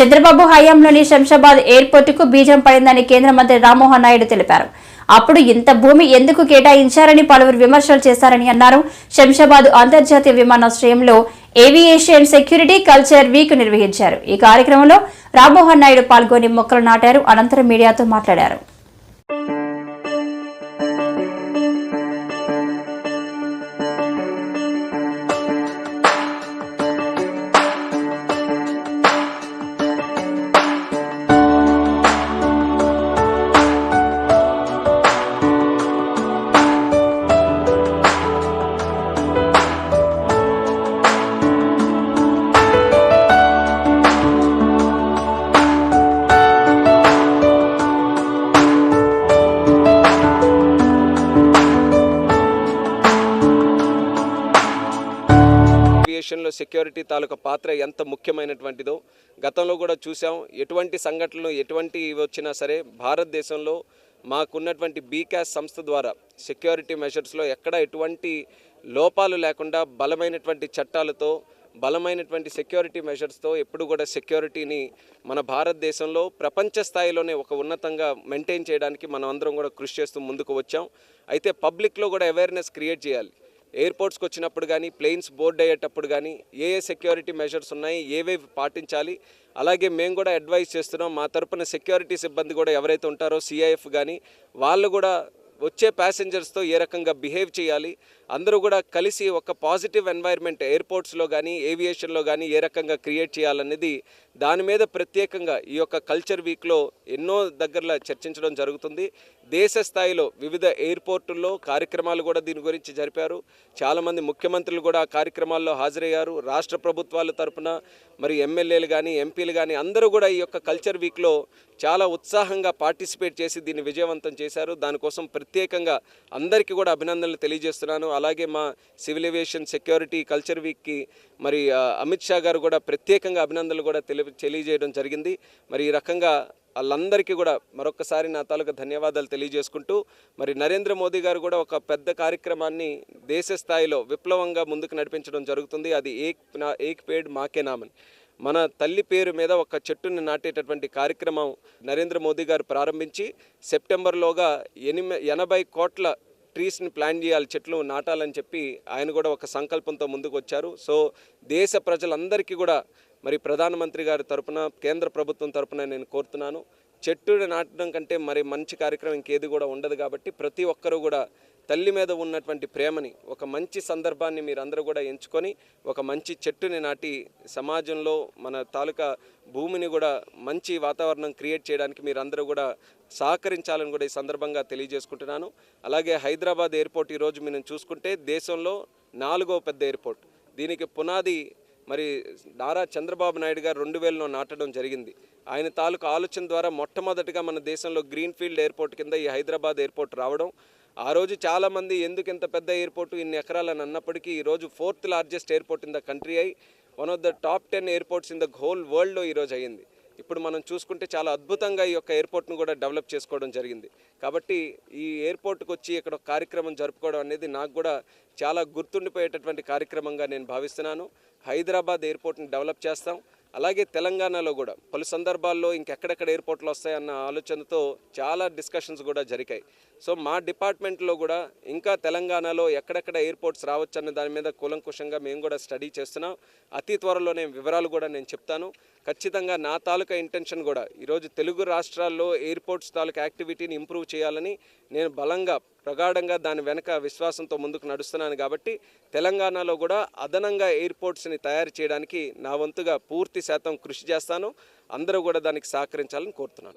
చంద్రబాబు హయాంలోని శంషాబాద్ ఎయిర్పోర్టుకు బీజం పడిందని కేంద్ర మంత్రి రామ్మోహన్ నాయుడు తెలిపారు. అప్పుడు ఇంత భూమి ఎందుకు కేటాయించారని పలువురు విమర్శలు చేశారని అన్నారు. శంషాబాద్ అంతర్జాతీయ విమానాశ్రయంలో ఏవియేషన్ సెక్యూరిటీ కల్చర్ వీక్ నిర్వహించారు. ఈ కార్యక్రమంలో రామ్మోహన్ నాయుడు పాల్గొని మొక్కలు నాటారు. అనంతరం మీడియాతో మాట్లాడారు. సెక్యూరిటీ తాలూకా పాత్ర ఎంత ముఖ్యమైనటువంటిదో గతంలో కూడా చూసాం. ఎటువంటి సంఘటనలు ఎటువంటి వచ్చినా సరే భారతదేశంలో మాకున్నటువంటి బీకాస్ సంస్థ ద్వారా సెక్యూరిటీ మెజర్స్లో ఎక్కడ ఎటువంటి లోపాలు లేకుండా బలమైనటువంటి చట్టాలతో బలమైనటువంటి సెక్యూరిటీ మెజర్స్తో ఎప్పుడు కూడా సెక్యూరిటీని మన భారతదేశంలో ప్రపంచ స్థాయిలోనే ఒక ఉన్నతంగా మెయింటైన్ చేయడానికి మనం అందరం కూడా కృషి చేస్తూ ముందుకు వచ్చాం. అయితే పబ్లిక్లో కూడా అవేర్నెస్ క్రియేట్ చేయాలి. ఎయిర్పోర్ట్స్కి వచ్చినప్పుడు కానీ ప్లేన్స్ బోర్డ్ అయ్యేటప్పుడు కానీ ఏ సెక్యూరిటీ మెజర్స్ ఉన్నాయి, ఏవేవి పాటించాలి. అలాగే మేము కూడా అడ్వైస్ చేస్తున్నాం. మా తరపున సెక్యూరిటీ సిబ్బంది కూడా ఎవరైతే ఉంటారో సిఐఎఫ్ కానీ వాళ్ళు కూడా వచ్చే ప్యాసింజర్స్తో ఏ రకంగా బిహేవ్ చేయాలి, అందరూ కూడా కలిసి ఒక పాజిటివ్ ఎన్వైర్న్మెంట్ ఎయిర్పోర్ట్స్లో కానీ ఏవియేషన్లో కానీ ఏ రకంగా క్రియేట్ చేయాలనేది దాని మీద ప్రత్యేకంగా ఈ యొక్క కల్చర్ వీక్లో ఎన్నో దగ్గరలో చర్చించడం జరుగుతుంది. దేశ స్థాయిలో వివిధ ఎయిర్పోర్టుల్లో కార్యక్రమాలు కూడా దీని గురించి జరిపారు. చాలామంది ముఖ్యమంత్రులు కూడా ఆ కార్యక్రమాల్లో హాజరయ్యారు. రాష్ట్ర ప్రభుత్వాల తరపున మరి ఎమ్మెల్యేలు కానీ ఎంపీలు కానీ అందరూ కూడా ఈ యొక్క కల్చర్ వీక్లో చాలా ఉత్సాహంగా పార్టిసిపేట్ చేసి దీన్ని విజయవంతం చేశారు. దానికోసం ప్రత్యేకంగా అందరికీ కూడా అభినందనలు తెలియజేస్తున్నాను. అలాగే మా సివిల్ ఏవియేషన్ సెక్యూరిటీ కల్చర్ వీక్కి మరి అమిత్ షా గారు కూడా ప్రత్యేకంగా అభినందనలు కూడా తెలియజేయడం జరిగింది. మరి ఈ రకంగా వాళ్ళందరికీ కూడా మరొకసారి నా తాలూకా ధన్యవాదాలు తెలియజేసుకుంటూ మరి నరేంద్ర మోదీ గారు కూడా ఒక పెద్ద కార్యక్రమాన్ని దేశ స్థాయిలో విప్లవంగా ముందుకు నడిపించడం జరుగుతుంది. అది ఏక్ పేడ్ మాకే నామని, మన తల్లి పేరు మీద ఒక చెట్టుని నాటేటటువంటి కార్యక్రమం నరేంద్ర మోదీ గారు ప్రారంభించి సెప్టెంబర్లోగా 80 కోట్ల ట్రీస్ని ప్లాన్ చేయాలి, చెట్లు నాటాలని చెప్పి ఆయన కూడా ఒక సంకల్పంతో ముందుకు వచ్చారు. సో దేశ ప్రజలందరికీ కూడా మరి ప్రధానమంత్రి గారి తరపున కేంద్ర ప్రభుత్వం తరపున నేను కోరుతున్నాను, చెట్టు నాటడం కంటే మరి మంచి కార్యక్రమం ఇంకేది కూడా ఉండదు. కాబట్టి ప్రతి ఒక్కరూ కూడా తల్లి మీద ఉన్నటువంటి ప్రేమని ఒక మంచి సందర్భాన్ని మీరందరూ కూడా ఎంచుకొని ఒక మంచి చెట్టుని నాటి సమాజంలో మన తాలూకా భూమిని కూడా మంచి వాతావరణం క్రియేట్ చేయడానికి మీరందరూ కూడా సహకరించాలని కూడా ఈ సందర్భంగా తెలియజేసుకుంటున్నాను. అలాగే హైదరాబాద్ ఎయిర్పోర్ట్ ఈరోజు మనం చూసుకుంటే దేశంలో 4వ పెద్ద ఎయిర్పోర్ట్. దీనికి పునాది మరి నారా చంద్రబాబు నాయుడు గారు 2000లో నాటడం జరిగింది. ఆయన తాలూకా ఆలోచన ద్వారా మొట్టమొదటిగా మన దేశంలో గ్రీన్ఫీల్డ్ ఎయిర్పోర్ట్ కింద ఈ హైదరాబాద్ ఎయిర్పోర్ట్ రావడం. ఆ రోజు చాలామంది ఎందుకు ఇంత పెద్ద ఎయిర్పోర్టు ఇన్ని ఎకరాలని అన్నప్పటికీ ఈరోజు 4th largest airport in the country అయి one of the top 10 airports in the whole వరల్డ్లో ఈరోజు అయ్యింది. ఇప్పుడు మనం చూసుకుంటే చాలా అద్భుతంగా ఈ యొక్క ఎయిర్పోర్ట్ను కూడా డెవలప్ చేసుకోవడం జరిగింది. కాబట్టి ఈ ఎయిర్పోర్ట్కి వచ్చి ఇక్కడ ఒక కార్యక్రమం జరుపుకోవడం అనేది నాకు కూడా చాలా గుర్తుండిపోయేటటువంటి కార్యక్రమంగా నేను భావిస్తున్నాను. హైదరాబాద్ ఎయిర్పోర్ట్ని డెవలప్ చేస్తాం. అలాగే తెలంగాణలో కూడా పలు సందర్భాల్లో ఇంకెక్కడెక్కడ ఎయిర్పోర్ట్లు వస్తాయన్న ఆలోచనతో చాలా డిస్కషన్స్ కూడా జరిగాయి. సో మా డిపార్ట్మెంట్లో కూడా ఇంకా తెలంగాణలో ఎక్కడెక్కడ ఎయిర్పోర్ట్స్ రావచ్చన్న దాని మీద కూలంకుషంగా మేము కూడా స్టడీ చేస్తున్నాం. అతి త్వరలోనే వివరాలు కూడా నేను చెప్తాను. ఖచ్చితంగా నా తాలూకా ఇంటెన్షన్ కూడా ఈరోజు తెలుగు రాష్ట్రాల్లో ఎయిర్పోర్ట్స్ తాలూకా యాక్టివిటీని ఇంప్రూవ్ చేయాలని నేను బలంగా ప్రగాఢంగా దాని వెనక విశ్వాసంతో ముందుకు నడుస్తున్నాను. కాబట్టి తెలంగాణలో కూడా అదనంగా ఎయిర్పోర్ట్స్ని తయారు చేయడానికి నా వంతుగా పూర్తి శాతం కృషి చేస్తాను. అందరూ కూడా దానికి సహకరించాలని కోరుతున్నాను.